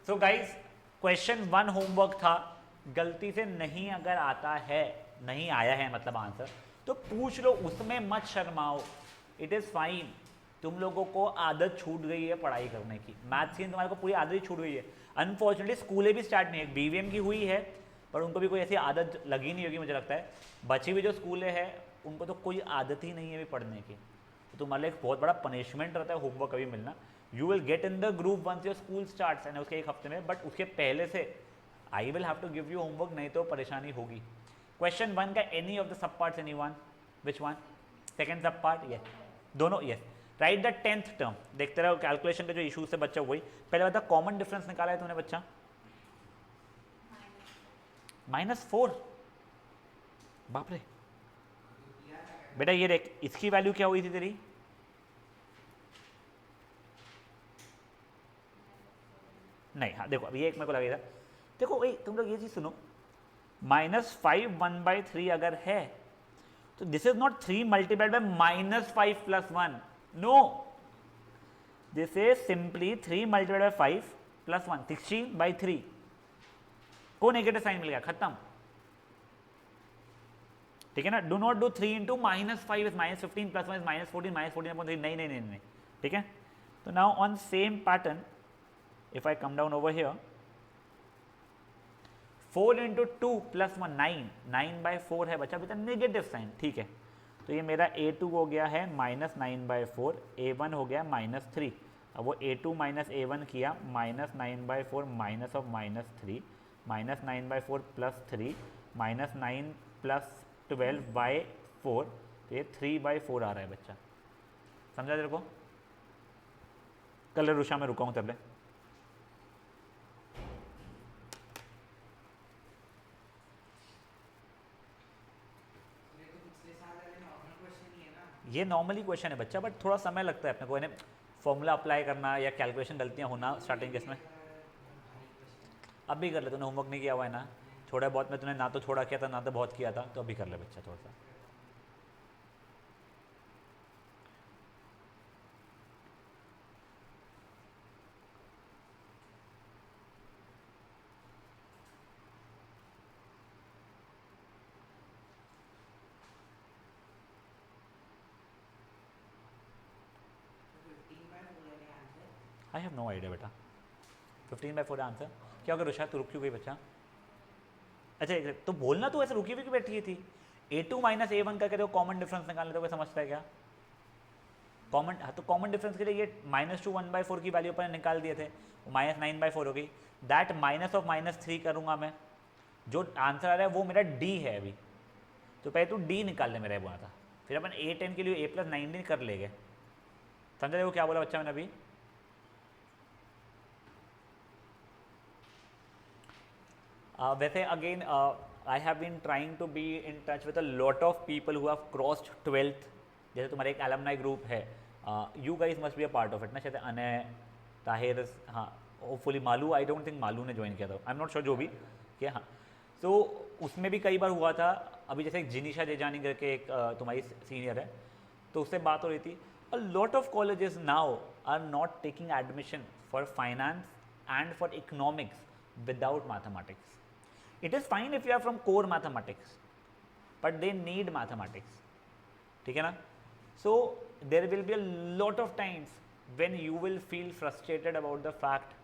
So guys question 1 homework था, गलती से नहीं अगर आता है, नहीं आया है मतलब आंसर, तो पूछ लो, उसमें मत शर्माओ, इट इज़ फाइन। तुम लोगों को आदत छूट गई है पढ़ाई करने की, मैथ्स की तुम्हारे को पूरी आदत ही छूट गई है। अनफॉर्चुनेटली स्कूलें भी स्टार्ट नहीं है, बीवीएम की हुई है पर उनको भी कोई ऐसी आदत लगी नहीं होगी मुझे लगता है। बची हुई जो स्कूलें हैं उनको तो कोई आदत ही नहीं है भी पढ़ने की, तो तुम्हारे लिए एक बहुत बड़ा पनिशमेंट रहता है होमवर्क कभी मिलना। You will get in the group once your school starts and उसके एक हफ्ते में, बट उसके पहले से I will have to give you homework, नहीं तो परेशानी होगी। क्वेश्चन 1 का any of the sub parts, any one, which one? Second sub part, yes, दोनों, yes. Write the 10th term, देखते रहो कैलकुलेशन के जो इशू से बच्चा वही। पहले बता कॉमन डिफरेंस निकाला है तूने बच्चा? -4। बाप रे बेटा, ये देख इसकी वैल्यू क्या हुई थी तेरी? नहीं, हाँ देखो अभी ये एक मेरे को लगेगा, देखो भाई तुम लोग ये चीज सुनो, -5 1/3 अगर है तो this is not 3 multiplied by -5 + 1, no, this is simply 3 multiplied by 5 + 1, 16/3 को नेगेटिव साइन मिल गया, खत्म। ठीक है ना, do not do 3 into -5 is -15 + 1 is -14 -14/3, नहीं नहीं नहीं नहीं, ठीक है। तो now on same pattern if I come down over here, 4 into 2 plus 1 9, 9/4 है बच्चा, बेटा नेगेटिव साइन, ठीक है। तो ये मेरा a2 हो गया है -9/4, a1 हो गया -3। अब वो a2 - a1 किया, -9/4 माइनस ऑफ -3, -9/4 + 3, -9 + 12/4, तो ये 3/4 आ रहा है बच्चा, समझा तेरे को? कल रुषा में रुका हूँ तब ले। ये नॉर्मली क्वेश्चन है बच्चा, बट थोड़ा समय लगता है अपने को इन्हें फॉर्मूला अप्लाई करना या कैलकुलेशन गलतियाँ होना स्टार्टिंग के इसमें। अब भी कर ले, तूने होमवर्क नहीं किया हुआ है ना, थोड़ा बहुत में तूने ना तो थोड़ा किया था ना तो बहुत किया था, तो अभी कर ले बच्चा थोड़ा सा। आई हैव नो आइडिया बेटा, 15/4 आंसर। क्या होगा रुषा, तू रुक क्यों गई बच्चा? अच्छा तो बोलना, तू ऐसे रुकी हुई क्यों बैठी थी? a2 - a1 करके देखो, कॉमन डिफरेंस निकालने तो कोई समझता है क्या? कॉमन, हाँ तो कॉमन डिफरेंस के लिए ये -2 1/4 की वैल्यू अपन निकाल दिए थे, -9/4 हो गई, दैट माइनस ऑफ -3 करूँगा मैं, जो आंसर आ रहा है वो मेरा d है अभी, तो पहले तू d निकाल ले, मेरा बोला था, फिर अपन a10 के लिए a + 19 कर लेंगे, समझा? देखो क्या बोला बच्चा मैंने अभी? वैसे again I have been trying to be in touch with a lot of people who have crossed 12th, जैसे तुम्हारे एक एलमनाई ग्रुप है, you guys must be a part of it ना, शायद अनय, ताहिर, हाँ hopefully Malu, I don't think Malu ने join किया था, आई एम नॉट श्योर, जो भी क्या, हाँ। तो उसमें भी कई बार हुआ था, अभी जैसे एक जिनिशा जेजानी करके एक तुम्हारी सीनियर है, तो उससे बात हो रही थी, a lot of colleges now are not taking admission for finance and for economics without mathematics. It is fine if you are from core mathematics, but they need mathematics, ठीक है ना? So there will be a lot of times when you will feel frustrated about the fact,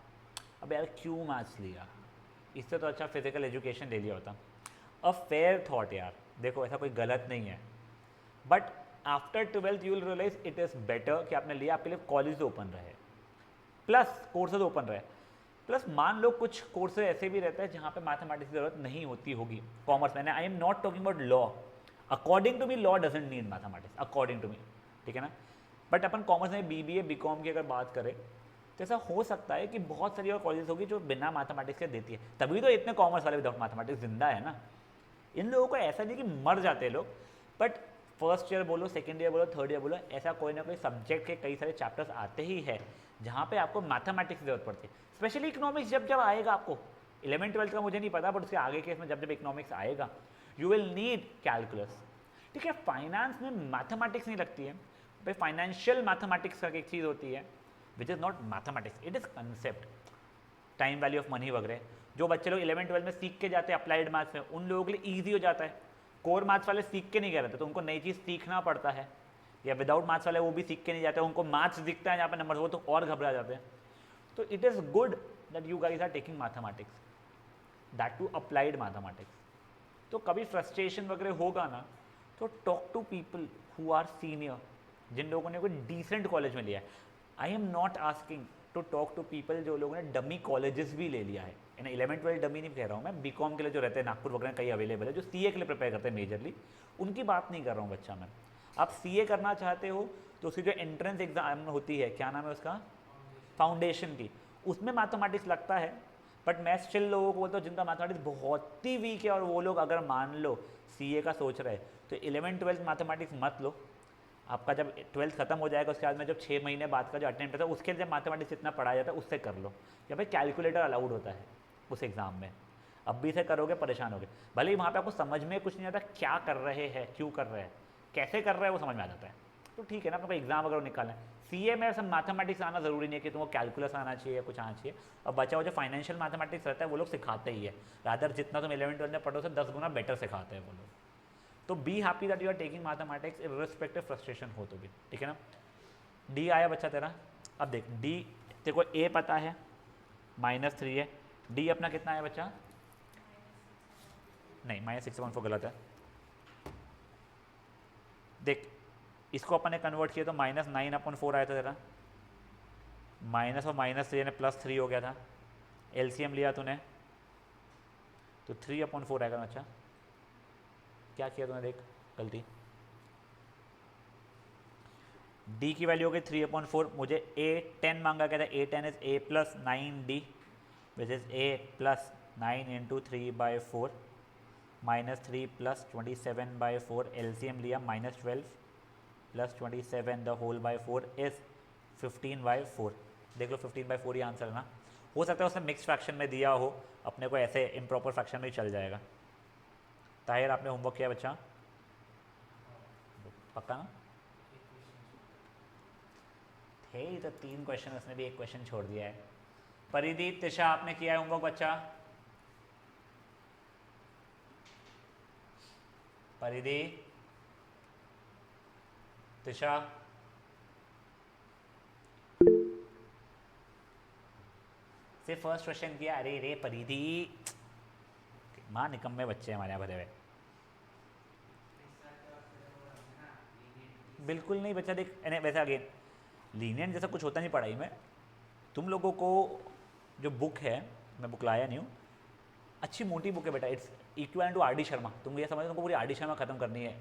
अब यार क्यों maths लिया, इससे तो अच्छा फिजिकल एजुकेशन ले लिया होता। अ फेयर थॉट यार, देखो ऐसा कोई गलत नहीं है, but after 12th you will realise it is better कि आपने लिया, आपके लिए कॉलेज ओपन रहे, प्लस कोर्सेज ओपन रहे, प्लस मान लो कुछ कोर्सेज ऐसे भी रहता है जहाँ पे मैथमेटिक्स की जरूरत नहीं होती होगी, कॉमर्स में, I am not talking about law, according to me law doesn't need mathematics, according to me, ठीक है ना? बट अपन कॉमर्स में BBA BCom की अगर बात करें तो ऐसा हो सकता है कि बहुत सारी और कॉलेजेस होगी जो बिना मैथमेटिक्स के देती है, तभी तो इतने कॉमर्स वाले विदाउट मैथमेटिक्स जिंदा है ना। इन लोगों को ऐसा नहीं कि मर जाते हैं लोग, बट फर्स्ट ईयर बोलो, सेकेंड ईयर बोलो, थर्ड ईयर बोलो, ऐसा कोई ना कोई सब्जेक्ट के कई सारे चैप्टर्स आते ही है जहाँ पे आपको मैथमेटिक्स की जरूरत पड़ती है, स्पेशली इकोनॉमिक्स जब जब आएगा आपको, 11th-12th का मुझे नहीं पता, बट उसके आगे के इसमें जब जब इकोनॉमिक्स आएगा यू विल नीड कैलकुलस, ठीक है? फाइनेंस में मैथमेटिक्स नहीं लगती है भाई, फाइनेंशियल मैथमेटिक्स का एक चीज़ होती है which is not mathematics, it is concept, time value of money वगैरह, जो बच्चे लोग 11-12 में सीख के जाते हैं अप्लाइड मैथ्स में, उन लोगों के लिए ईजी हो जाता है। कोर मैथ्स वाले सीख के नहीं गए रहते, तो उनको नई चीज़ सीखना पड़ता है, या विदाउट मैथ्स वाले वो भी सीख के नहीं जाते, उनको मैथ्स दिखता है जहाँ पे नंबर, वो तो और घबरा जाते हैं। तो it is good that you guys are taking mathematics, that too applied mathematics. तो कभी फ्रस्ट्रेशन वगैरह होगा ना, तो talk to people who are senior, जिन लोगों ने कोई डिसेंट कॉलेज में लिया है। I am not asking to talk to people जो लोगों ने डमी कॉलेजेस भी ले लिया है, यानी 11-12 डमी नहीं कह रहा हूँ मैं, बीकॉम के लिए जो रहते हैं नागपुर वगैरह कई अवेलेबल है, जो सीए के लिए प्रिपेयर करते हैं मेजरली, उनकी बात नहीं कर रहा हूँ बच्चा मैं। आप सीए करना चाहते हो तो उसकी जो एंट्रेंस एग्जाम होती है, क्या नाम है उसका, फाउंडेशन की, उसमें मैथमेटिक्स लगता है। बट मैं स्टिल लोगों को बोलता हूँ जिनका मैथमेटिक्स बहुत ही वीक है, और वो लोग अगर मान लो सीए का सोच रहे तो 11-12 मैथमेटिक्स मत लो। आपका जब 12th खत्म हो जाएगा उसके बाद में जब 6 महीने बाद का जो अटेम्प्ट होता है उसके लिए जब मैथमेटिक्स इतना पढ़ाया जाता है उससे कर लो, या फिर कैलकुलेटर अलाउड होता है उस एग्ज़ाम में, अब भी से करोगे परेशान होगे। भले ही वहाँ पे आपको समझ में कुछ नहीं आता क्या कर रहे हैं, क्यों कर रहे हैं, कैसे कर रहे हैं, वो समझ में आ जाता है, तो ठीक है ना, आपको एग्जाम अगर निकालना है। सीए में सब मैथमेटिक्स आना ज़रूरी नहीं है कि तुमको कैलकुलस आना चाहिए या कुछ आना चाहिए, और बचा हुआ जो फाइनेंशियल मैथमेटिक्स रहता है वो लोग सिखाते ही है, रादर जितना तुम 11-12 में पढ़ो से 10 गुना बेटर सिखाते हैं वो लोग। तो be happy that you are taking mathematics irrespective frustration हो तो भी, ठीक है ना। डी आया बच्चा तेरा, अब देख डी तेरे को ए पता है -3 है, डी अपना कितना आया बच्चा, नहीं -6.4 गलत है, देख इसको अपन ने कन्वर्ट किया तो -9/4 आया था तेरा, माइनस और -3 यानी +3 हो गया था, एलसीएम लिया तूने तो 3/4 आएगा बच्चा। क्या किया तूने, देख गलती, d की वैल्यू हो गई 3/4, मुझे a10 मांगा गया था, a10 is a + 9d which is a + 9 × 3/4 -3 + 27/4, LCM लिया -12 + 27 द होल बाय 4 इज 15/4। देख लो 15/4 ही आंसर है ना, हो सकता है उसने मिक्स फ्रैक्शन में दिया हो, अपने को ऐसे इम्प्रॉपर फ्रैक्शन में ही चल जाएगा। ताहिर आपने होमवर्क किया बच्चा, पक्का ना, थे ही तो 3 क्वेश्चन, उसने भी 1 क्वेश्चन छोड़ दिया है। परिदीप तिशा आपने किया है होमवर्क बच्चा, परिदीप तिशा, सिर्फ फर्स्ट क्वेश्चन किया, अरे रे परिधि, माँ निकम्मे बच्चे हमारे यहाँ भरे हुए। बिल्कुल नहीं बच्चा, देख वैसे अगेन लीनियंट जैसा कुछ होता नहीं पढ़ाई में, तुम लोगों को जो बुक है, मैं बुक लाया नहीं हूँ, अच्छी मोटी बुक है बेटा, it's equal to R D. Sharma, तुम ये समझो तुमको पूरी आर.डी. शर्मा खत्म करनी है,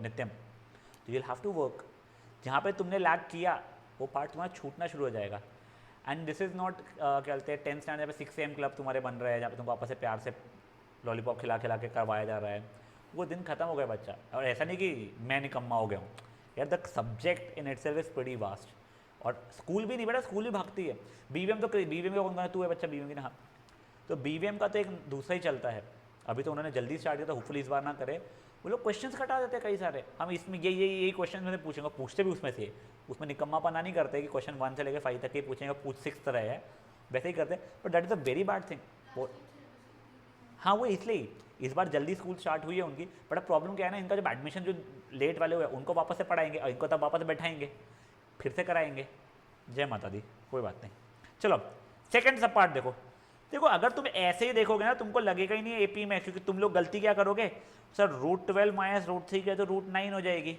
नित्यम, तो यूल हैव टू वर्क, जहाँ पे तुमने लैग किया वो पार्ट तुम्हारा छूटना शुरू हो जाएगा। एंड दिस इज़ नॉट क्या कहते हैं 10th स्टैंडर्ड पे 6 AM क्लब तुम्हारे बन रहे हैं, जहाँ पे तुमको आपस से प्यार से लॉलीपॉप खिला खिला के करवाया जा रहा है, वो दिन खत्म हो गया बच्चा। और ऐसा नहीं कि मैं निकम्मा हो गया हूँ यार, the subject in itself is pretty vast, और स्कूल भी नहीं बेटा, स्कूल भी भागती है। बीवीएम तो बीवीएम का कौन, तू है बच्चा बीवीएम की ना, हाँ, तो बीवीएम का तो एक दूसरा ही चलता है, अभी तो उन्होंने जल्दी स्टार्ट किया, तो होपफुली इस बार ना करे, वो लोग क्वेश्चंस कटा देते हैं कई सारे, हम इसमें यही क्वेश्चन मैंने पूछेंगे, पूछते भी उसमें से, उसमें निकम्मापना नहीं करते कि क्वेश्चन 1 से लेकर 5 तक ही पूछेंगे, पूछ 6 तरह है वैसे ही करते, but that is a very bad thing. वो हाँ, वो इसलिए इस बार जल्दी स्कूल स्टार्ट हुई है उनकी, बट अब प्रॉब्लम क्या है ना, इनका जब एडमिशन जो लेट वाले हुए उनको वापस से पढ़ाएंगे, और इनको तब वापस बैठाएंगे, फिर से कराएंगे। जय माता दी, कोई बात नहीं। चलो सेकंड सब पार्ट देखो, देखो अगर तुम ऐसे ही देखोगे ना तुमको लगेगा ही नहीं एपी में, क्योंकि तुम लोग गलती क्या करोगे, सर √12 - √3 किया तो √9 हो जाएगी।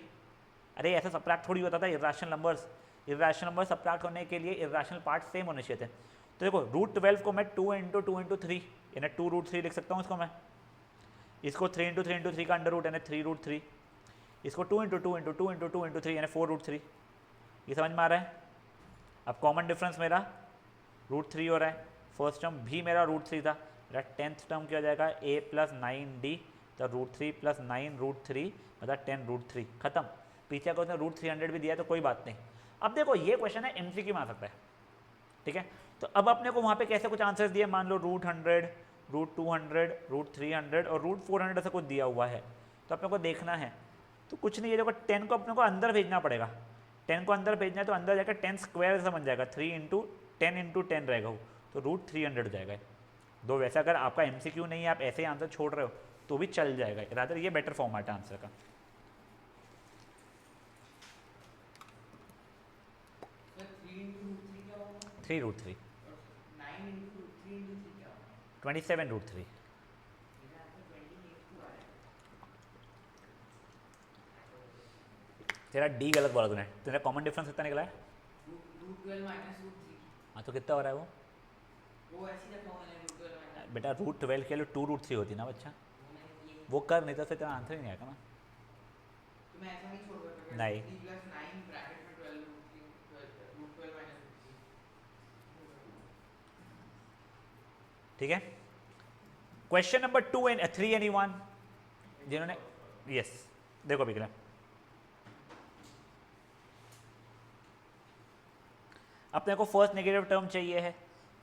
अरे ऐसा सब्ट्रैक्ट थोड़ी होता था, इर्रेशनल नंबर सब्ट्रैक्ट होने के लिए इर्रेशनल पार्ट सेम होने चाहिए थे। तो देखो √12 को मैं 2 × 2 × 3 यानी 2√3 लिख सकता हूँ इसको मैं, इसको 3 × 3 × 3 का अंडर रूट यानी 3√3, इसको 2 × 2 × 2 × 2 × 3 यानी 4√3। ये समझ में आ रहा है। अब कॉमन डिफरेंस मेरा √3 हो रहा है, फर्स्ट टर्म भी मेरा √3 था, मेरा 10th टर्म क्या हो जाएगा a + 9d, तो √3 + 9 √3 मतलब 10√3, खत्म। पीछे को उसने √300 भी दिया तो कोई बात नहीं। अब देखो ये क्वेश्चन है MCQ में आ सकता है, ठीक है। तो अब अपने को वहाँ पे कैसे कुछ आंसर्स दिए, मान लो √100, √200, √300 और √400 ऐसा कुछ दिया हुआ है, तो अपने को देखना है। तो कुछ नहीं है, देखो 10 को अपने को अंदर भेजना पड़ेगा, 10 को अंदर भेजना है तो अंदर जाकर 10 स्क्वायर ऐसा बन जाएगा, 3 × 10 × 10 रहेगा वो, तो √300 हो जाएगा। दो वैसे अगर आपका MCQ नहीं है, आप ऐसे ही आंसर छोड़ रहे हो तो भी चल जाएगा, रादर ये बेटर फॉर्मेट है आंसर का। Three root three 27√3। तेरा डी गलत बोला तूने, तेरा कॉमन डिफरेंस कितना निकला है? हाँ तो कितना हो रहा है वो ऐसी रखा हुआ है बेटा? √12 के लिए 2√3 होती ना बच्चा, वो कर, नहीं तो फिर तेरा आंसर ही नहीं आएगा ना। तो मैं ऐसा नहीं छोड़ नहीं 3 + 9 ब्रैकेट में 12 ठीक है। क्वेश्चन नंबर 2 एंड 3 एनीवन जिन्होंने, यस देखो बिगला, अपने को फर्स्ट नेगेटिव टर्म चाहिए है,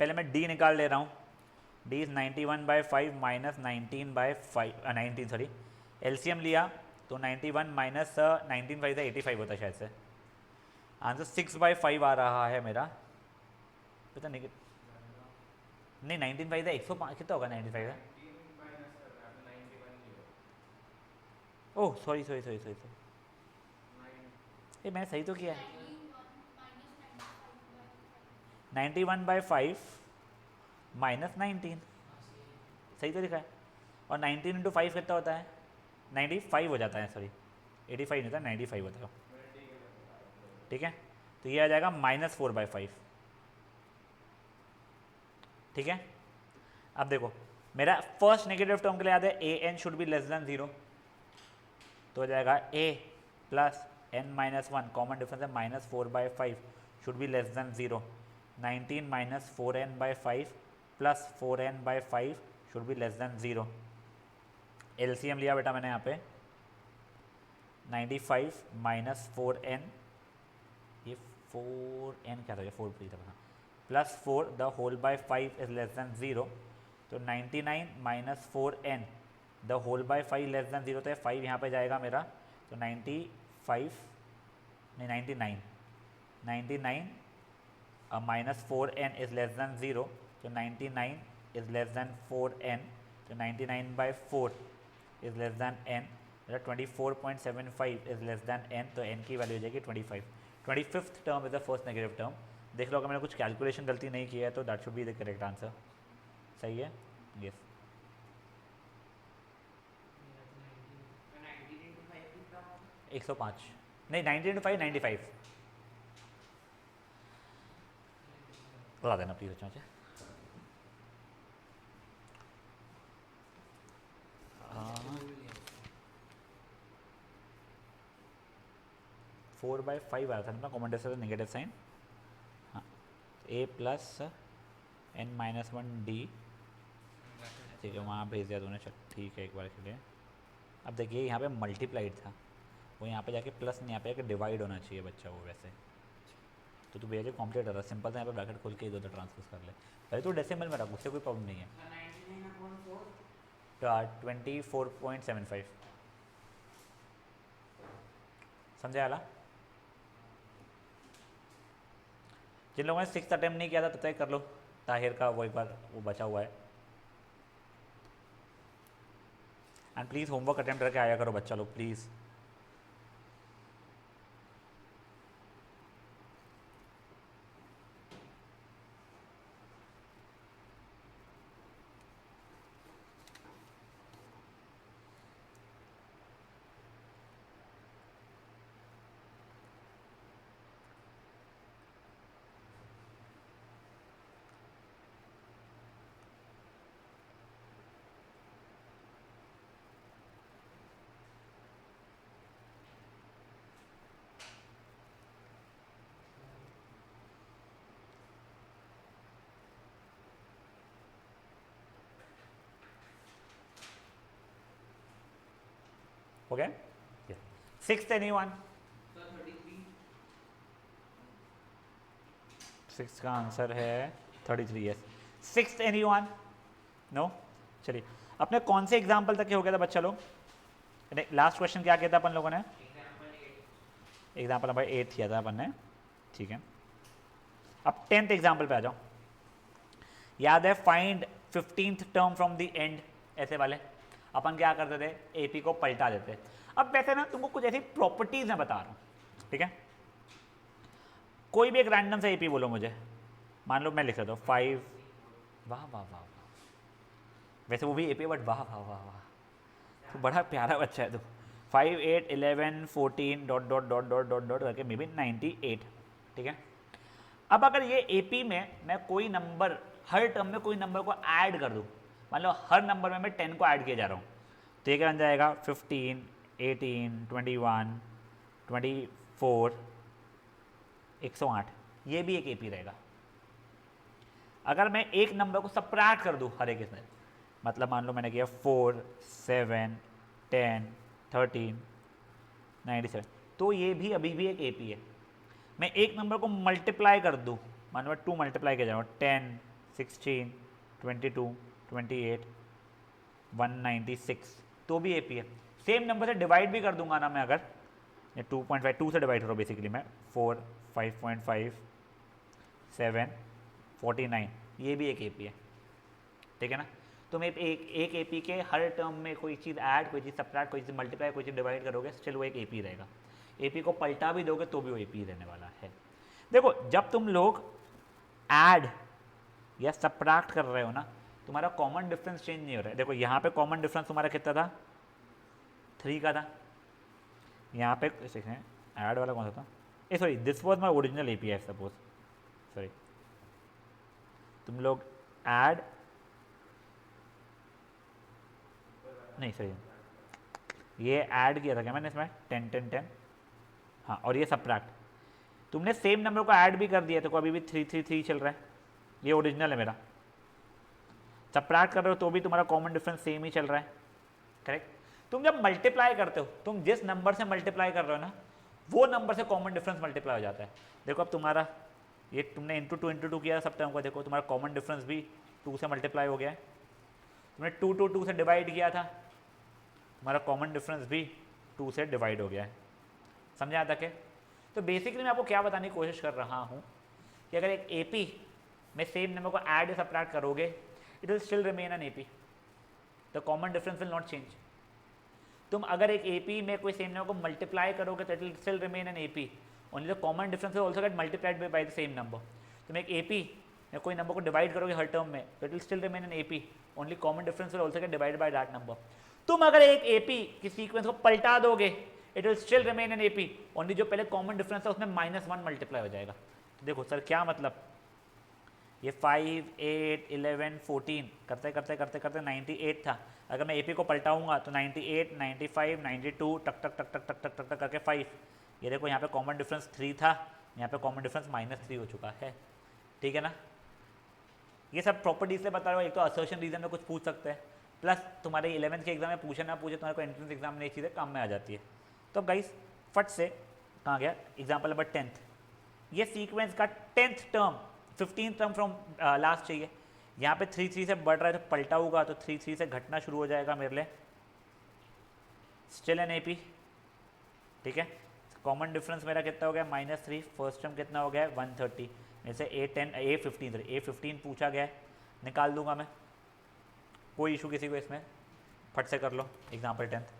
पहले मैं डी निकाल ले रहा हूँ। D is 91/5 minus 19 sorry, LCM लिया तो 91 माइनस 19/5 से 85 होता है शायद से। आंसर 6/5 आ रहा है मेरा, पता नहीं नहीं 19/5 से 105 कितना होगा 95 का? Oh sorry sorry sorry sorry sorry, ये मैंने सही तो किया है। 91/5 माइनस 19 सही तो लिखा है, और 19 इंटू 5 कितना होता है? 95 हो जाता है, सॉरी 85 नहीं होता, 95 होता है। ठीक है, तो ये आ जाएगा -4/5। ठीक है, अब देखो मेरा फर्स्ट नेगेटिव टर्म के लिए याद है an should be less than 0, तो हो जाएगा a plus n-1, common difference है -4/5 should be less than 0, 19 minus 4n/5 plus 4n/5 should be less than 0। LCM लिया बेटा मैंने यहाँ पे, 95 माइनस 4n, ये 4n क्या था, ये 4 था, plus 4 the whole by 5 is less than 0, तो 99 minus 4n the whole by 5 less than 0, तो 5 यहाँ पे जाएगा मेरा, तो 95 नहीं 99 minus 4n is less than 0, तो 99 इज लेस देन 4n, तो 99/4 is less then n, 24.75 is less then n, तो n की वैल्यू हो जाएगी 25। 25th term is the first negative term. देख लो अगर मैंने कुछ कैलकुलेशन गलती नहीं किया है तो that should be the correct answer. सही है, यस। 105 नहीं 90 × 5 95 बता देना प्लीज बच्चों से। 4/5 आया था ना कॉमन डिफरेंस नेगेटिव साइन, हाँ a प्लस n-1d, ठीक है वहाँ भेज दिया तूने, चल ठीक है एक बार के लिए। अब देखिए यहाँ पे मल्टीप्लाइड था, वो यहाँ पे जाके प्लस नहीं, यहाँ पे जाके डिवाइड होना चाहिए बच्चा वो, वैसे तो तू भेजे कॉम्प्लीट हो रहा सिंपल से, यहाँ पे ब्रैकेट खोल के इधर उधर ट्रांसफर कर ले, पहले तो डेसिमल में रख, उससे कोई प्रॉब्लम नहीं है। 24.75 समझे आला? जिन लोगों ने 6th अटेम्प्ट नहीं किया था तय कर लो, ताहिर का वो एक बार वो बचा हुआ है। एंड प्लीज़ होमवर्क अटेम्प्ट करके आया करो बच्चा लोग प्लीज़। हो गया? 6th anyone? 6 का आंसर है 33, यस। 6th anyone? नो? चलिए अपने कौन से एग्जाम्पल तक हो गया था बच्चा लोग? लास्ट क्वेश्चन क्या किया था अपन लोगों ने? एग्जाम्पल नंबर 8 किया था अपन ने, ठीक है। अब 10th एग्जाम्पल पे आ जाओ। याद है find 15th term from the end, ऐसे वाले अपन क्या करते थे, एपी को पलटा देते। अब वैसे ना तुमको कुछ ऐसी प्रॉपर्टीज मैं बता रहा हूँ, ठीक है। कोई भी एक रैंडम सा एपी बोलो मुझे, मान लो मैं लिख देता हूँ 5, वाह वाह वाह वाह, वैसे वो भी एपी बट वाह वाह वाह वाह, तो बड़ा प्यारा बच्चा है तू। 5 8 11 14 dot dot dot dot dot dot करके मे बी 98, ठीक है। अब अगर ये एपी में मैं कोई नंबर, हर टर्म में कोई नंबर को ऐड कर दूँ, मान लो हर नंबर में मैं 10 को ऐड किए जा रहा हूँ, तो ये क्या बन जाएगा 15 18 21 24 108, ये भी एक एपी रहेगा। अगर मैं एक नंबर को सब्ट्रैक्ट कर दूँ हर एक इसमें, मतलब मान लो मैंने किया 4 7 10 13 97, तो ये भी अभी भी एक एपी है। मैं एक नंबर को मल्टीप्लाई कर दूँ, मान लो 2 मल्टीप्लाई किया जाऊँ 10 16 22 28 196, तो भी एपी है। सेम नंबर से डिवाइड भी कर दूंगा ना मैं, अगर ये 2.5 2 से डिवाइड करो बेसिकली मैं, 4 5.5 7 49, ये भी एक एपी है, ठीक है ना। तो मैं एक एपी के हर टर्म में कोई चीज़ ऐड, कोई चीज़ सब्ट्रैक्ट, कोई चीज़ मल्टीप्लाई, कोई चीज़ डिवाइड करोगे, स्टिल वो एक एपी रहेगा। एपी को पलटा भी दोगे तो भी वो एपी रहने वाला है। देखो जब तुम लोग ऐड या सब्ट्रैक्ट कर रहे हो ना, तुम्हारा कॉमन डिफरेंस चेंज नहीं हो रहा है। देखो यहाँ पे कॉमन डिफरेंस तुम्हारा कितना था, 3 का था। यहाँ पे ऐड वाला कौन सा था, uh sorry this was my original AP I suppose, sorry तुम लोग ऐड नहीं सही, ये ऐड किया था क्या मैंने इसमें 10 10 10, हाँ, और ये सब्ट्रैक्ट, तुमने सेम नंबर को ऐड भी कर दिया तो अभी भी 3 3 3 चल रहा है, ये ओरिजिनल है मेरा। सब्ट्रैक्ट कर रहे हो तो भी तुम्हारा कॉमन डिफरेंस सेम ही चल रहा है, करेक्ट। तुम जब मल्टीप्लाई करते हो, तुम जिस नंबर से मल्टीप्लाई कर रहे हो ना, वो नंबर से कॉमन डिफरेंस मल्टीप्लाई हो जाता है। देखो अब तुम्हारा ये तुमने इंटू टू किया सब टर्म को, देखो तुम्हारा कॉमन डिफरेंस भी 2 से मल्टीप्लाई हो गया है। तुमने 2 से डिवाइड किया था, तुम्हारा कॉमन डिफरेंस भी 2 से डिवाइड हो गया है। समझा आता क्या? तो बेसिकली मैं आपको क्या बताने की कोशिश कर रहा हूँ कि अगर एक एपी में सेम नंबर को ऐड या सब्ट्रैक्ट करोगे, it will still remain an AP, the common difference will not change. तुम अगर एक एपी में कोई सेम नंबर को मल्टीप्लाई करोगे तो it will still remain an AP, only the common difference will also get multiplied by the same number. तुम एक एपी में कोई नंबर को डिवाइड करोगे हर टर्म में, तो it will still remain an AP, only common difference will also get divided by that number. तुम अगर एक एपी की सीक्वेंस को पलटा दोगे, it will still remain an AP, only जो पहले कॉमन डिफरेंस है उसमें -1 मल्टीप्लाई हो जाएगा। तो देखो सर क्या मतलब, ये 5 8 11 14 करते करते करते करते 98 था। अगर मैं एपी को पलटाऊंगा तो 98 95 92 टक टक टक टक टक टक टक टक करके 5, ये देखो यहाँ पे कॉमन डिफरेंस 3 था, यहाँ पे कॉमन डिफरेंस -3 हो चुका है, ठीक है ना। ये सब प्रॉपर्टीज से बता रहा हूँ, एक तो असर्शन रीजन में कुछ पूछ सकते हैं, प्लस तुम्हारे 11th के एग्जाम में पूछे ना पूछे, तुम्हारे को एंट्रेंस एग्जाम में ये चीज़ें काम में आ जाती है। तो गाइस फट से कहाँ गया एग्जाम्पल नंबर 10th, ये सीक्वेंस का 10th term 15th term from last चाहिए। यहाँ पे 3 3 से बढ़ रहा है तो पलटा होगा तो 3 3 से घटना शुरू हो जाएगा मेरे लिए, स्टिल एन एपी, ठीक है। कॉमन डिफरेंस मेरा कितना हो गया -3, फर्स्ट टर्म कितना हो गया है 130 में से A15 पूछा गया है, निकाल दूंगा मैं, कोई इशू किसी को इसमें, फट से कर लो एग्जाम्पल 10th।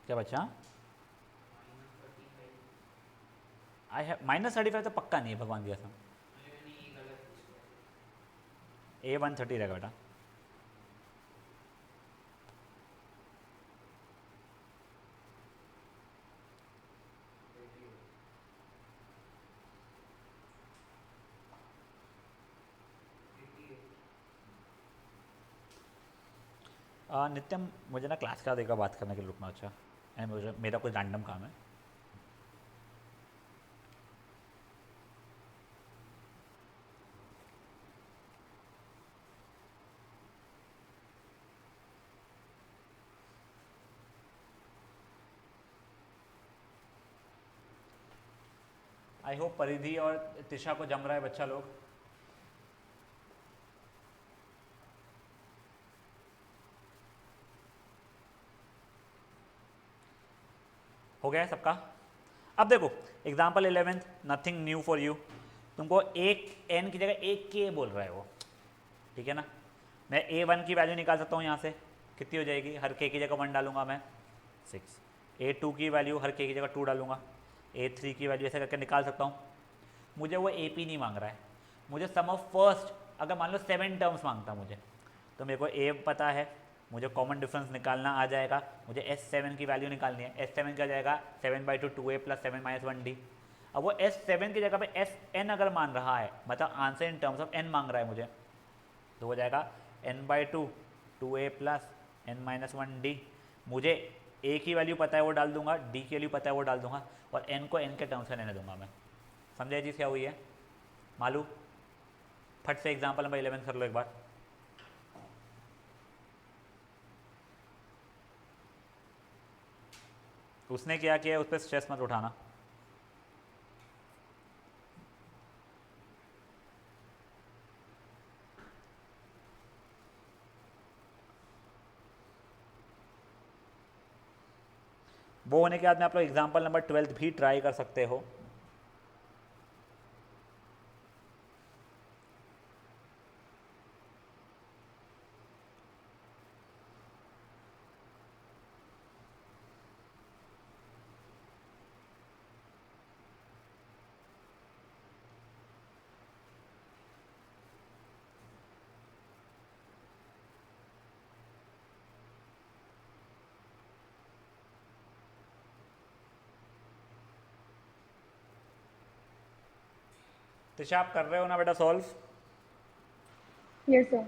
क्या बच्चा, आई हैव -35 तो पक्का नहीं है भगवान की कसम, A130 रहेगा बेटा। नित्यम मुझे ना क्लास का देखा बात करने के लिए रुकना, अच्छा एंड मुझे मेरा कोई रैंडम काम है। आई होप परिधि और तिशा को जम रहा है बच्चा लोग। हो गया है सबका। अब देखो example 11, nothing new for you. तुमको एक n की जगह एक k बोल रहा है वो, ठीक है ना। मैं a1 की वैल्यू निकाल सकता हूँ यहाँ से, कितनी हो जाएगी, हर k की जगह 1 डालूंगा मैं 6। a2 की वैल्यू हर k की जगह 2 डालूंगा, a3 की वैल्यू ऐसे करके निकाल सकता हूँ। मुझे वो ap नहीं मांग रहा है, मुझे सम ऑफ फर्स्ट, अगर मान लो 7 टर्म्स मांगता मुझे, तो मेरे को a पता है, मुझे कॉमन डिफरेंस निकालना आ जाएगा, मुझे S7 की वैल्यू निकालनी है। S7 क्या जाएगा 7/2 2a + 7 - 1d। अब वो S7 की जगह पे Sn अगर मान रहा है, मतलब answer in terms of n मांग रहा है मुझे, तो हो जाएगा n/2 2a + n - 1d। मुझे a की वैल्यू पता है वो डाल दूंगा, d की वैल्यू पता है वो डाल दूंगा, और n को n के टर्म्स में रहने दूंगा मैं। समझे चीज़ क्या हुई है मालूम? फट से एग्जाम्पल नंबर 11 कर लो एक बार। उसने क्या किया उस पर स्ट्रेस मत उठाना। वो होने के बाद में आप लोग एग्जाम्पल नंबर 12 भी ट्राई कर सकते हो। तिशा आप कर रहे हो ना बेटा सॉल्व? Yes, sir.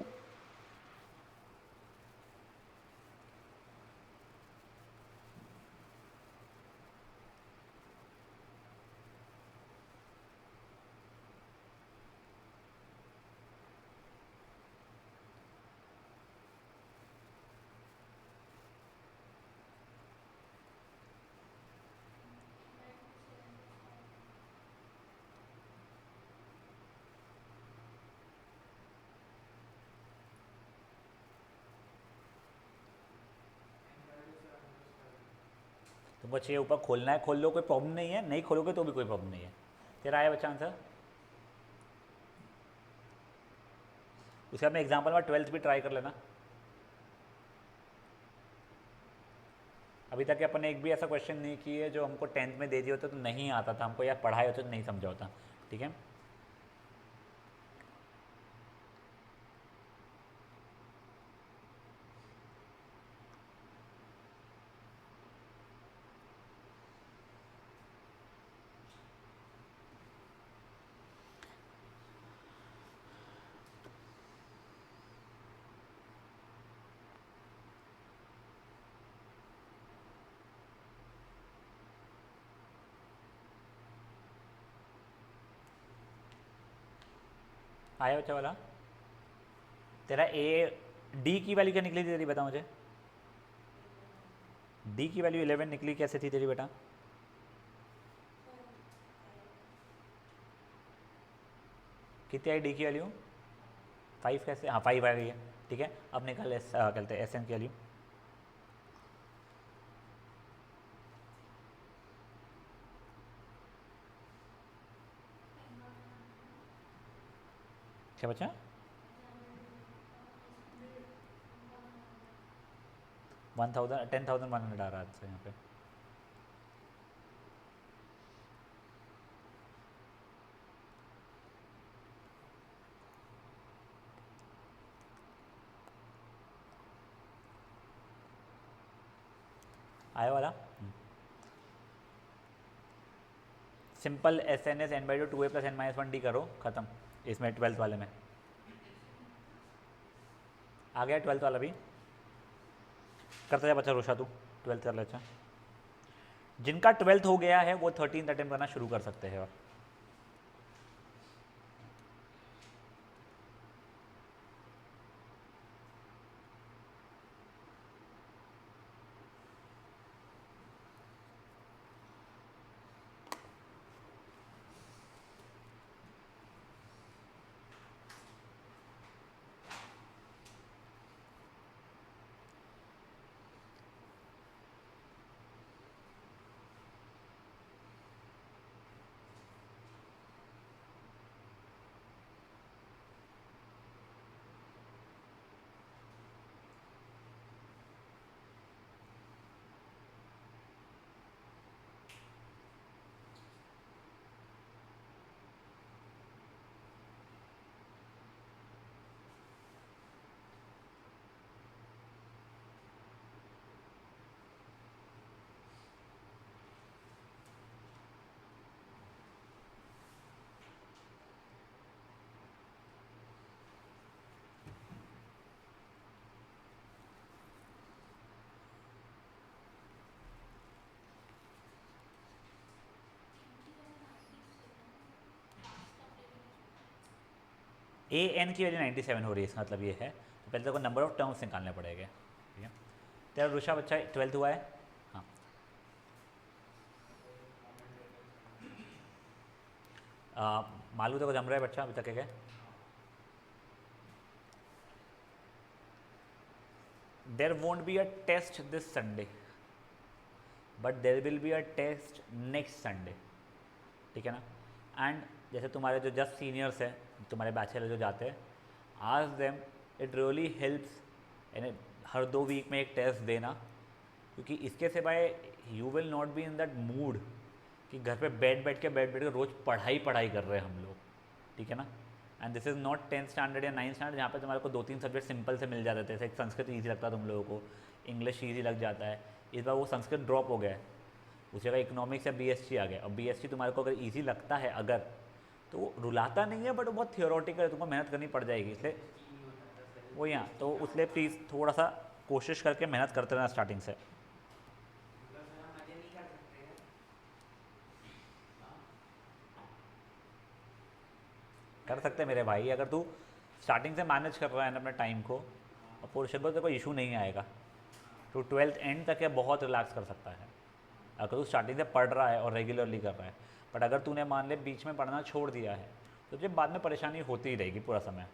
तुमको चाहिए ऊपर खोलना है खोल लो, कोई प्रॉब्लम नहीं है, नहीं खोलोगे तो भी कोई प्रॉब्लम नहीं है। तेरा आया बच्चा आंसर? उसके बाद में एग्जाम्पल नंबर 12 भी ट्राई कर लेना। अभी तक अपन ने एक भी ऐसा क्वेश्चन नहीं किया है जो हमको 10th में दे दिया होता तो नहीं आता था हमको, या पढ़ाई होता तो नहीं समझा होता, ठीक है। आया बच्चा वाला? तेरा डी की वैल्यू क्या निकली थी तेरी, बता मुझे। डी की वैल्यू 11 निकली, कैसे थी तेरी बेटा? कितनी आई डी की वैल्यू? 5 कैसे, हाँ 5 आ गई है, ठीक है। अब निकाल कहते हैं SN की वैल्यू। क्या बच्चा? 10,100 आ रहा है यहाँ पे। आया वाला? Simple SNS n/2 2a + n - 1d करो, ख़त्म। इसमें 12th वाले में आ गया, 12th वाला भी करता जा बच्चा। रोशा तू 12th कर ले अच्छा। जिनका 12th हो गया है वो 13th अटेम्प्ट करना शुरू कर सकते हैं। और ए एन की वैल्यू 97 हो रही है, इसका मतलब ये है। तो पहले तो नंबर ऑफ टर्म्स निकालने पड़ेंगे, ठीक है। तेरा ऋषभ अच्छा 12th हुआ है। हाँ, मालू तो जम रहा है बच्चा अभी तक है क्या? There won't be a test this Sunday, but there will be a test next Sunday, ठीक है ना। एंड जैसे तुम्हारे जो जस्ट सीनियर्स हैं, तुम्हारे बैचलर जो जाते हैं, आज देम इट रियली हेल्प्स यानी हर 2 वीक में एक टेस्ट देना, क्योंकि इसके सिवाय you will not be in that mood कि घर पे बैठ के रोज़ पढ़ाई कर रहे हैं हम लोग, ठीक है ना। And this is not 10th standard या 9th स्टैंडर्ड जहाँ पे तुम्हारे को 2-3 सब्जेक्ट सिंपल से मिल जाते थे, जैसे एक संस्कृत ईजी लगता है तुम लोगों को, इंग्लिश ईजी लग जाता है। इस बार वो संस्कृत ड्रॉप हो गया है, उस जगह इकोनॉमिक्स या बीएससी आ गया। और बीएससी तुम्हारे को अगर ईजी लगता है अगर, तो वो रुलाता नहीं है, बट वो बहुत थियोरटिकल है, तुमको मेहनत करनी पड़ जाएगी, इसलिए नहीं होता था सही वो यहाँ तो उसलिए प्लीज़ थोड़ा सा कोशिश करके मेहनत करते रहना स्टार्टिंग से। मतलब सर हम मजे नहीं कर सकते हैं। हाँ, कर सकते हैं मेरे भाई, अगर तू स्टार्टिंग से मैनेज कर रहा है ना अपने टाइम को, और पोर्शन पर तो कोई इशू नहीं आएगा। तो 12th एंड तक है बहुत रिलैक्स कर सकता है अगर तू स्टार्टिंग से पढ़ रहा है और रेगुलरली कर रहा है। बट अगर तूने मान ले बीच में पढ़ना छोड़ दिया है, तो तुझे बाद में परेशानी होती ही रहेगी पूरा समय,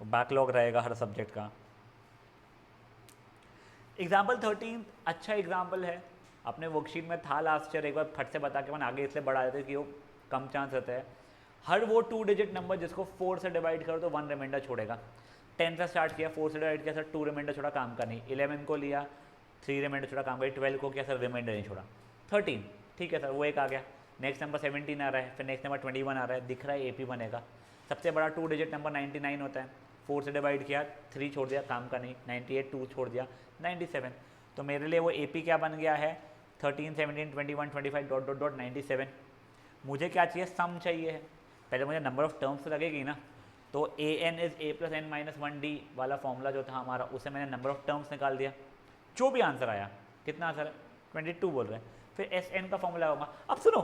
बैकलॉग रहेगा हर सब्जेक्ट का। एग्जाम्पल 13 अच्छा एग्जाम्पल है, अपने वर्कशीट में था लास्ट ईयर, एक बार फट से बता के मैंने आगे इसलिए बढ़ा देते कि वो कम चांस रहता है। हर वो 2 डिजिट नंबर जिसको 4 से डिवाइड करो तो 1 रिमाइंडर छोड़ेगा। 10 से स्टार्ट किया, 4 से डिवाइड किया सर, 2 रिमाइंडर छोड़ा, काम का नहीं। 11 को लिया, 3 रिमाइंडर छोड़ा, काम का। 12 को किया सर, रिमाइंडर नहीं छोड़ा। 13 ठीक है सर, वो एक आ गया। नेक्स्ट नंबर 17 आ रहा है, फिर नेक्स्ट नंबर 21 आ रहा है, दिख रहा है AP बनेगा। सबसे बड़ा 2 डिजिट नंबर 99 होता है, 4 से डिवाइड किया, 3 छोड़ दिया, काम का नहीं। 98, 2 छोड़ दिया, 97। तो मेरे लिए वो AP क्या बन गया है, 13, 17, 21, 25 डॉट डॉट डॉट 97। मुझे क्या चाहिए, सम चाहिए है। पहले मुझे नंबर ऑफ टर्म्स लगेगी ना, तो AN is A + n - 1D वाला फॉर्मूला जो था हमारा, उसे मैंने नंबर ऑफ टर्म्स निकाल दिया। जो भी आंसर आया, कितना आंसर है 22 बोल रहे हैं, फिर SN का फॉर्मूला होगा। अब सुनो,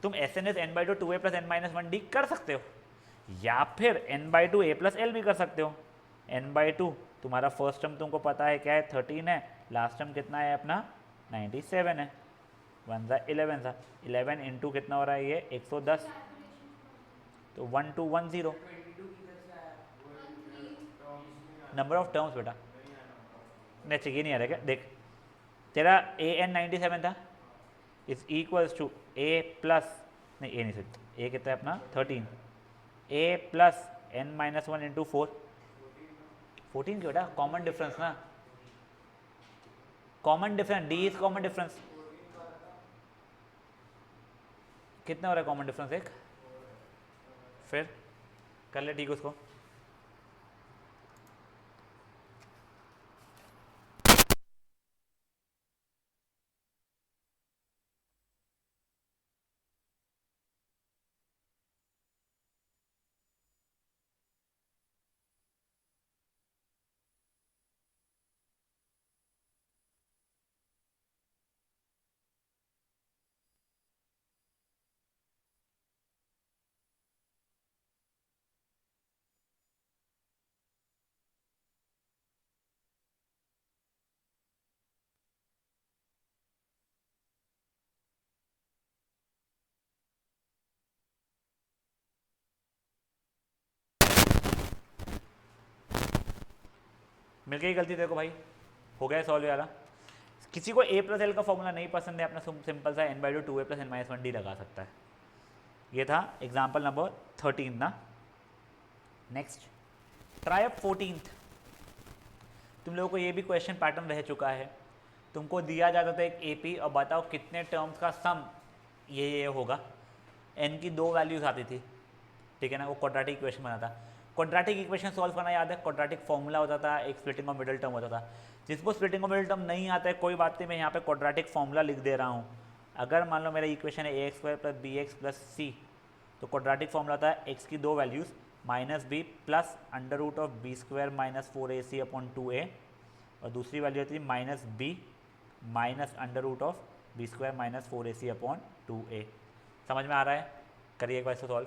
तुम SN is n/2 2A + n - 1D कर सकते हो, या फिर n/2 A + L भी कर सकते हो। n/2 तुम्हारा फर्स्ट टर्म तुमको पता है क्या है, 13 है, लास्ट टर्म कितना है अपना 97 है, 1 सा 11 था, 11 इंटू कितना हो रहा है ये 110, तो 1210। 22 किधर से आया? टर्म्स में आ नंबर ऑफ टर्म्स बेटा, नहीं आया नंबर ऑफ टर्म्स। नहीं चाहिए नहीं आ रहा क्या, देख तेरा AN 97 था, is equals to A plus, नहीं A नहीं सही, A कितना है अपना 13, A प्लस n - 1 इंटू 4, 14 क्यों बेटा, कॉमन डिफरेंस ना, common difference, D is common difference. कितना हो रहा है कॉमन डिफरेंस, एक, फिर कर ले ठीक उसको। मिल गई गलती तेरे को भाई, हो गया सॉल्व वाला। किसी को A + L का फॉर्मूला नहीं पसंद है, अपना सिंपल सा n/2 2A + n - 1D लगा सकता है। ये था एग्जाम्पल नंबर 13 ना। Next try up 14th। तुम लोगों को ये भी क्वेश्चन पैटर्न रह चुका है, तुमको दिया जाता था एक AP और बताओ कितने टर्म्स का सम ये होगा। n की 2 वैल्यूज आती थी, ठीक है ना, वो क्वाड्रेटिक इक्वेशन बना था। क्वाड्रेटिक इक्वेशन सॉल्व करना याद है, क्वाड्रेटिक फॉर्मूला होता था, एक स्प्लिटिंग ऑफ मिडिल टर्म होता था। जिसको स्प्लिटिंग ऑफ मिडिल टर्म नहीं आता है कोई बात नहीं, मैं यहाँ पे क्वाड्रेटिक फॉर्मूला लिख दे रहा हूँ। अगर मान लो मेरा इक्वेशन है ax² + bx + c, तो क्वाड्रेटिक फॉर्मूला था x की 2 values -b plus √b² - 4ac/2a, और दूसरी वैल्यू होती है -b माइनस √b² - 4ac/2a। समझ में आ रहा है, करिए एक बार इसको सॉल्व।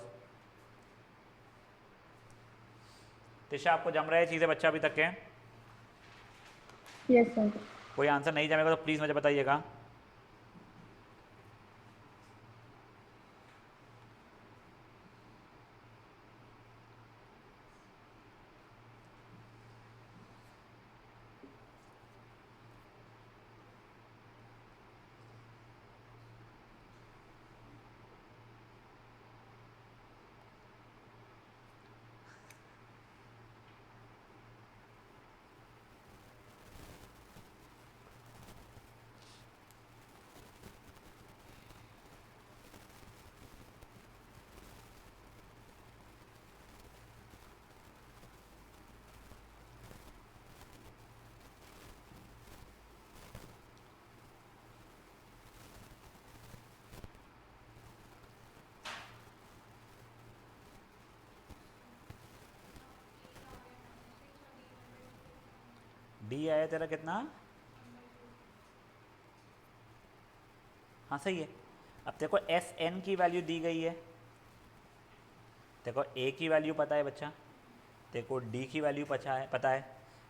तिशा आपको जम रहा है चीज़ें बच्चा अभी तक के? Yes sir. कोई आंसर नहीं जमेगा तो प्लीज़ मुझे बताइएगा। डी आया तेरा कितना? हाँ सही है। अब तेरे को एस एन की वैल्यू दी गई है, तेरे को ए की वैल्यू पता है बच्चा, तेरे को डी की वैल्यू पता है,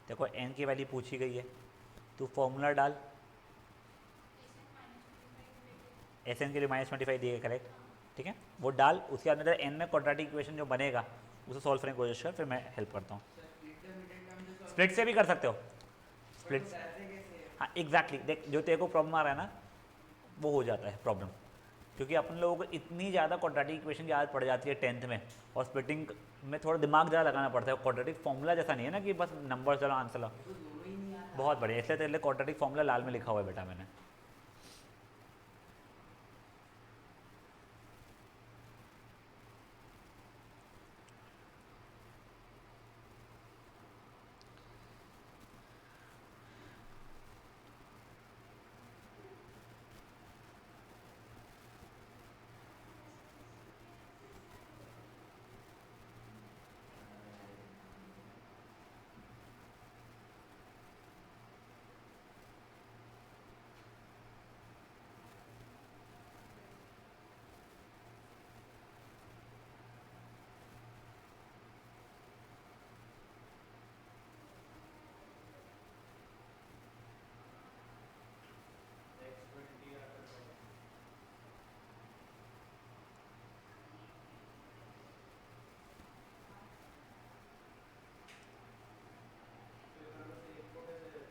तेरे को एन की वैल्यू पूछी गई है। तू फॉर्मूला डाल, एस एन के लिए -25 दिए करेक्ट, ठीक है वो डाल। उसके बाद मेरा एन में क्वाड्रेटिक इक्वेशन जो बनेगा उसे सॉल्व करने की कोशिश कर, फिर मैं हेल्प करता हूँ। स्प्लिट से भी कर सकते हो, स्प्लिट। हाँ एग्जैक्टली, देख जो तेरे को प्रॉब्लम आ रहा है ना वो हो जाता है प्रॉब्लम, क्योंकि अपन लोगों को इतनी ज़्यादा क्वाड्रेटिक इक्वेशन की आदत पड़ जाती है 10th में, और स्प्लिटिंग में थोड़ा दिमाग ज़्यादा लगाना पड़ता है। क्वाड्रेटिक फॉर्मूला जैसा नहीं है ना कि बस नंबर चलो आंसर लो। बहुत बढ़िया, इसलिए तेरे लिए क्वाड्रेटिक फॉर्मूला लाल में लिखा हुआ है बेटा मैंने।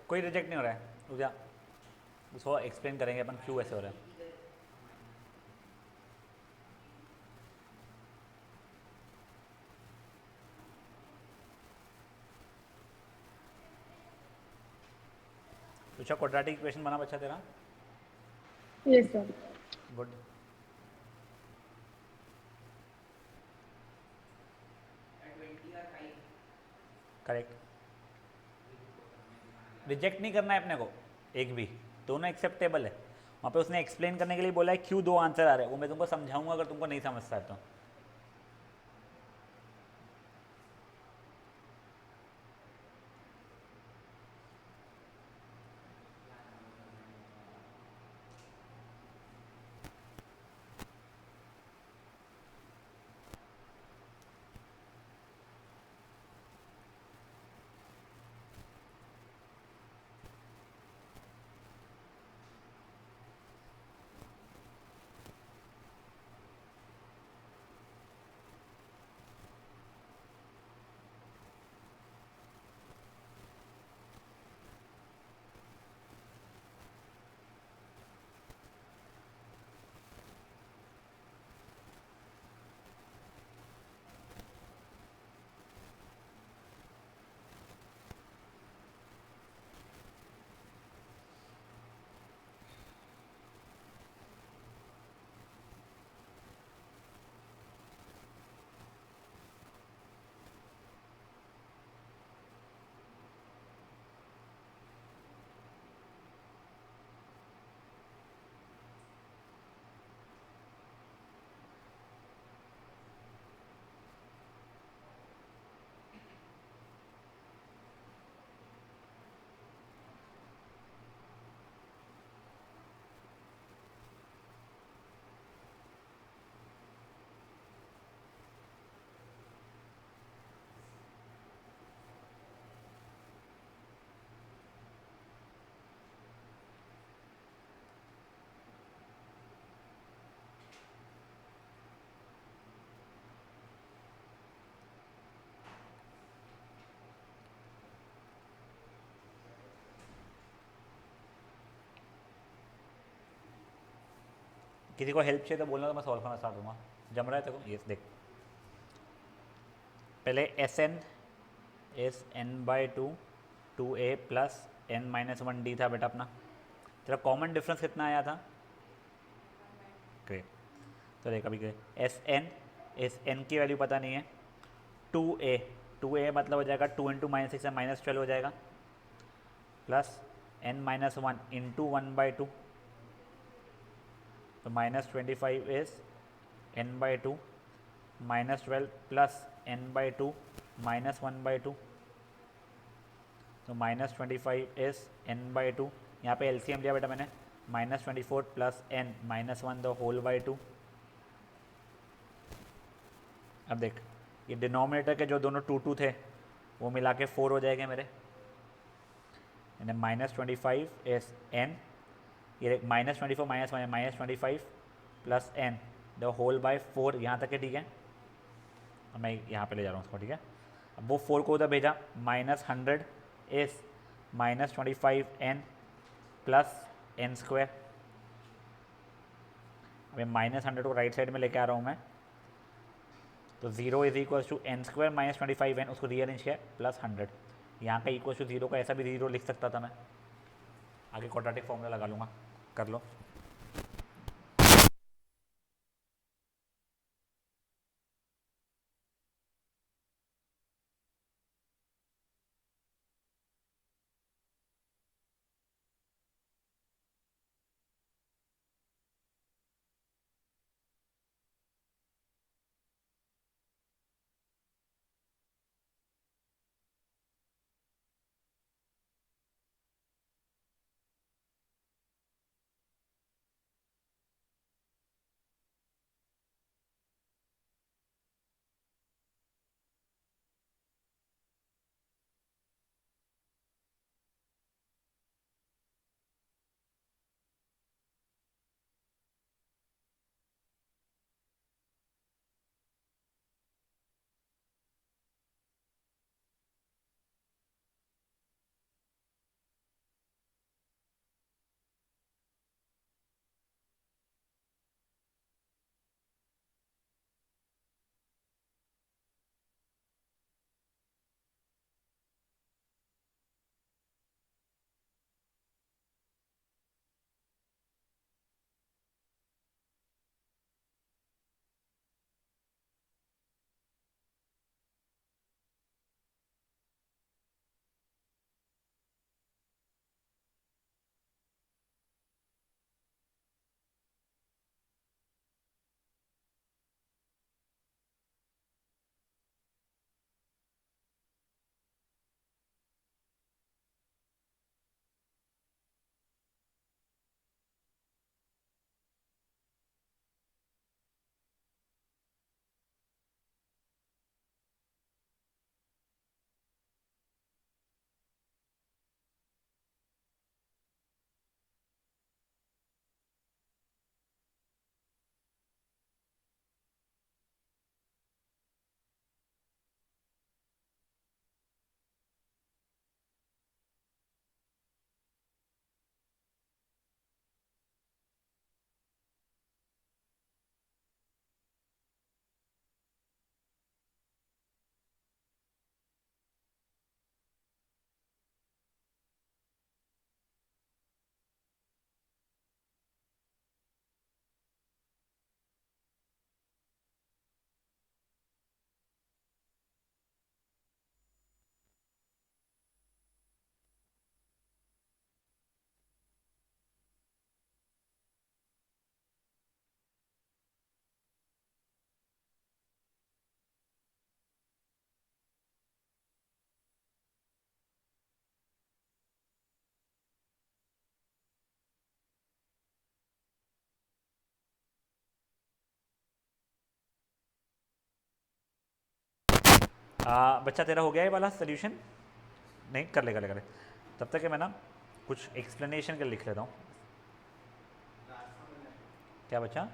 कोई रिजेक्ट नहीं हो रहा है, रुक जा, उसको एक्सप्लेन करेंगे अपन क्यों ऐसे हो रहा है। पूछा क्वाड्रेटिक इक्वेशन बना बच्चा तेरा? Yes sir. Good. Correct, reject नहीं करना है अपने को एक भी, दोनों एक्सेप्टेबल है। वहाँ पे उसने एक्सप्लेन करने के लिए बोला है क्यों दो आंसर आ रहे हैं, वो मैं तुमको समझाऊंगा अगर तुमको नहीं समझता है तो। किसी को हेल्प चाहिए तो बोलना, तो मैं सॉल्व करना स्टार्ट करूँगा। जम रहा है तेरे को? ये देख, पहले S n is n by two a plus N minus one d था बेटा अपना। तेरा कॉमन डिफरेंस कितना आया था? ग्रेट। तो देख अभी एस एन, इस एन की वैल्यू पता नहीं है, टू ए मतलब हो जाएगा 2 इंटू माइनस सिक्स माइनस 12 हो जाएगा, plus N minus one into one by two, तो minus 25 is N by two minus 12 plus N by two minus one by two, तो minus 25 is N by two. यहाँ पे LCM लिया बेटा मैंने, minus 24 plus N minus one the whole by two. अब देख, ये डिनोमिनेटर के जो दोनों टू थे वो मिला के 4 हो जाएंगे मेरे, यानी माइनस 25 इज एन, ये minus 24 minus one minus 25 plus n the whole by 4, यहाँ तक है ठीक है। अब मैं यहाँ पे ले जा रहा हूँ उसको, ठीक है। अब वो 4 को उधर भेजा, minus 100 is minus 25 n plus n square. अब माइनस 100 को राइट साइड में लेके आ रहा हूँ मैं, तो 0 is equal to n square minus 25 n, उसको रीअरेंज किया प्लस 100। यहाँ का इक्वल टू 0 का ऐसा भी 0 लिख सकता था मैं, आगे क्वाड्रेटिक फॉर्मूला लगा लूँगा, कर लो। बच्चा तेरा हो गया ये वाला सोल्यूशन? नहीं, कर ले कर ले कर ले। तब तक कि मैं ना कुछ एक्सप्लेनेशन कर लिख लेता हूँ। क्या बच्चा?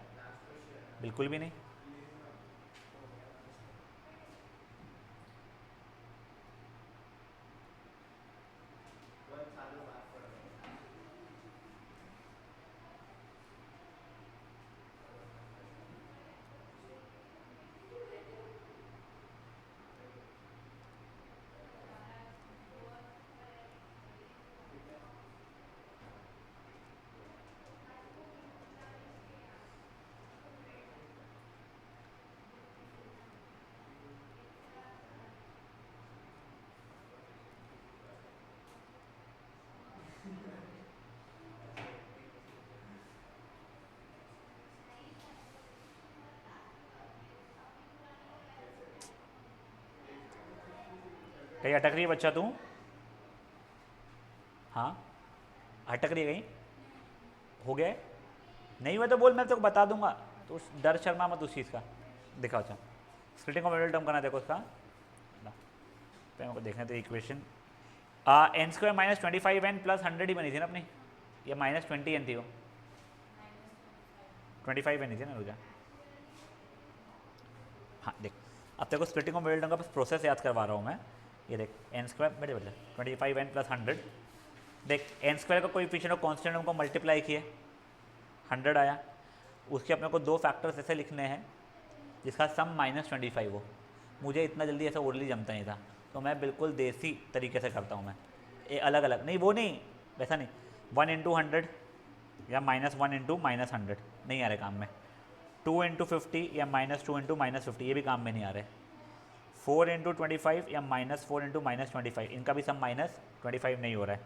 बिल्कुल भी नहीं। कहीं अटक रही है बच्चा तू? हाँ अटक रही है कहीं? हो गया है? नहीं हुआ तो बोल, मैं तेरे को बता दूंगा, तो डर शर्मा मत उस चीज़ का। दिखाओ अच्छा, स्प्लिटिंग ऑफ मिडिल टर्म करना, देखो उसका मेरे को देखना था equation. N square minus 25n plus 100 ही बनी थी ना अपनी, या माइनस 20n थी वो? 25 बनी थी ना रुजा। हाँ देख, अब तेरे को स्प्लिटिंग ऑफ मिडिल टर्म का प्रोसेस याद करवा रहा हूँ मैं। ये देख एन स्क्वायर बेटे बेटे 25n प्लस 100, देख एन स्क्वायर का कोएफिशिएंट और कांस्टेंट टर्म को मल्टीप्लाई किए 100 आया। उसके अपने को दो फैक्टर्स ऐसे लिखने हैं जिसका सम -25 हो। मुझे इतना जल्दी ऐसा ओरली जमता नहीं था, तो मैं बिल्कुल देसी तरीके से करता हूँ मैं, ये अलग अलग नहीं, वो नहीं वैसा नहीं, 1 इंटू 100 या -1 इंटू -100 नहीं आ रहे काम में, 2 इंटू 50 या -2 इंटू -50 ये भी काम में नहीं आ रहे, 4 इंटू 25 या -4 इंटू -25 इनका भी सम -25 नहीं हो रहा है,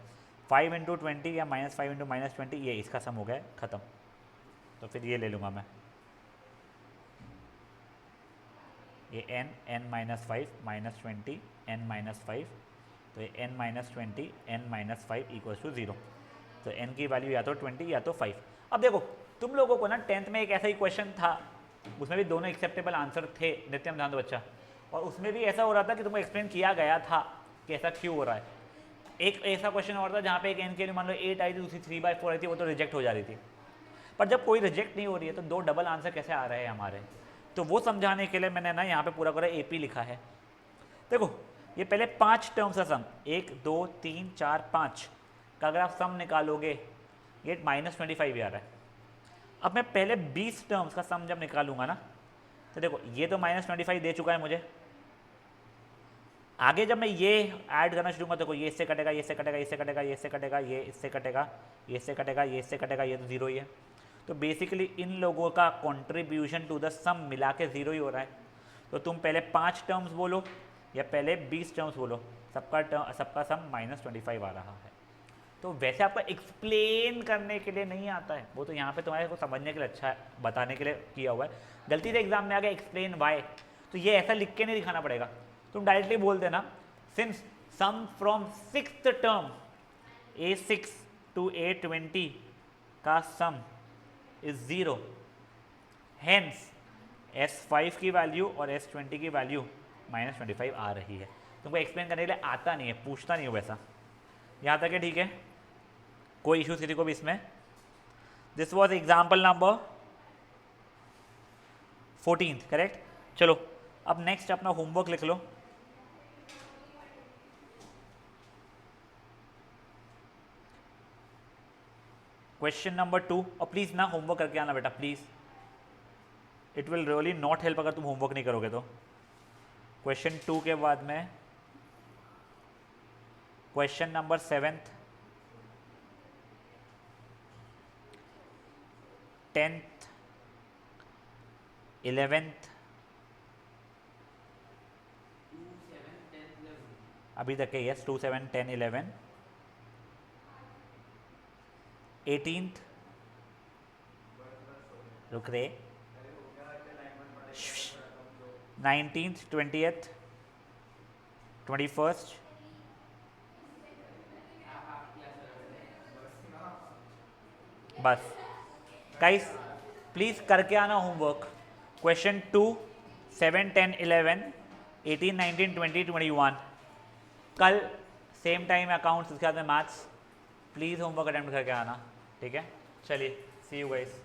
5 इंटू 20 या -5 इंटू -20 ये इसका सम हो गया ख़त्म। तो फिर ये ले लूँगा मैं, ये n -5 -20 n -5, तो ये n -20 n -5 इक्वल्स टू 0। तो n की वैल्यू या तो 20 या तो 5। अब देखो तुम लोगों को ना 10th में एक ऐसा ही क्वेश्चन था, उसमें भी दोनों एक्सेप्टेबल आंसर थे, नित्यम ध्यान दो बच्चा, और उसमें भी ऐसा हो रहा था कि तुमको एक्सप्लेन किया गया था कि ऐसा क्यों हो रहा है। एक ऐसा क्वेश्चन और था जहाँ पे एक n के लिए मान लो 8 आई थी, दूसरी 3/4 आई थी, वो तो रिजेक्ट हो जा रही थी। पर जब कोई रिजेक्ट नहीं हो रही है तो दो डबल आंसर कैसे आ रहे हैं हमारे, तो वो समझाने के लिए मैंने ना यहाँ पे पूरा पूरा AP लिखा है। देखो ये पहले 5 टर्म्स का सम 1 2 3 4 5 का अगर आप सम निकालोगे ये -25 ही आ रहा है। अब मैं पहले 20 टर्म्स का सम जब निकालूंगा ना, तो देखो ये तो -25 दे चुका है मुझे, आगे जब मैं ये ऐड करना शुरू करूँगा तो ये इससे कटेगा, ये इससे कटेगा, इससे कटेगा, ये इससे कटेगा, ये इससे कटेगा, ये इससे कटेगा, ये इससे कटेगा, ये तो 0 ही है। तो बेसिकली इन लोगों का कंट्रीब्यूशन टू द सम मिला के 0 ही हो रहा है। तो तुम पहले 5 टर्म्स बोलो या पहले 20 टर्म्स बोलो, सबका सम -25 आ रहा है। तो वैसे आपका एक्सप्लेन करने के लिए नहीं आता है, वो तो यहाँ पे तुम्हारे को समझने के लिए अच्छा है, बताने के लिए किया हुआ है। गलती से एग्जाम में आ गया एक्सप्लेन वाई, तो ये ऐसा लिख के नहीं दिखाना पड़ेगा, तुम डायरेक्टली बोल देना since sum from 6th term A6 to A20 का सम इज 0, हेंस S5 की वैल्यू और S20 की वैल्यू -25 आ रही है। तुमको एक्सप्लेन करने के लिए आता नहीं है, पूछता नहीं हो वैसा। यहाँ तक है ठीक है, कोई इश्यूज किसी को भी इसमें। This was example number 14 correct. चलो अब नेक्स्ट अपना होमवर्क लिख लो। क्वेश्चन नंबर 2, और प्लीज़ ना होमवर्क करके आना बेटा please, it will really not help अगर तुम होमवर्क नहीं करोगे तो। क्वेश्चन 2 के बाद में question number 7th 10th 11th अभी तक है, यस 2 7 10 11 18th रुक रहे 19th 20th 21st बस गाइस प्लीज़ करके आना होमवर्क। क्वेश्चन 2 7 10 11 18 19 20 21 कल सेम टाइम अकाउंट्स, उसके बाद में मैथ्स। प्लीज़ होमवर्क अटेम्प्ट करके आना, ठीक है। चलिए सी यू गाइस।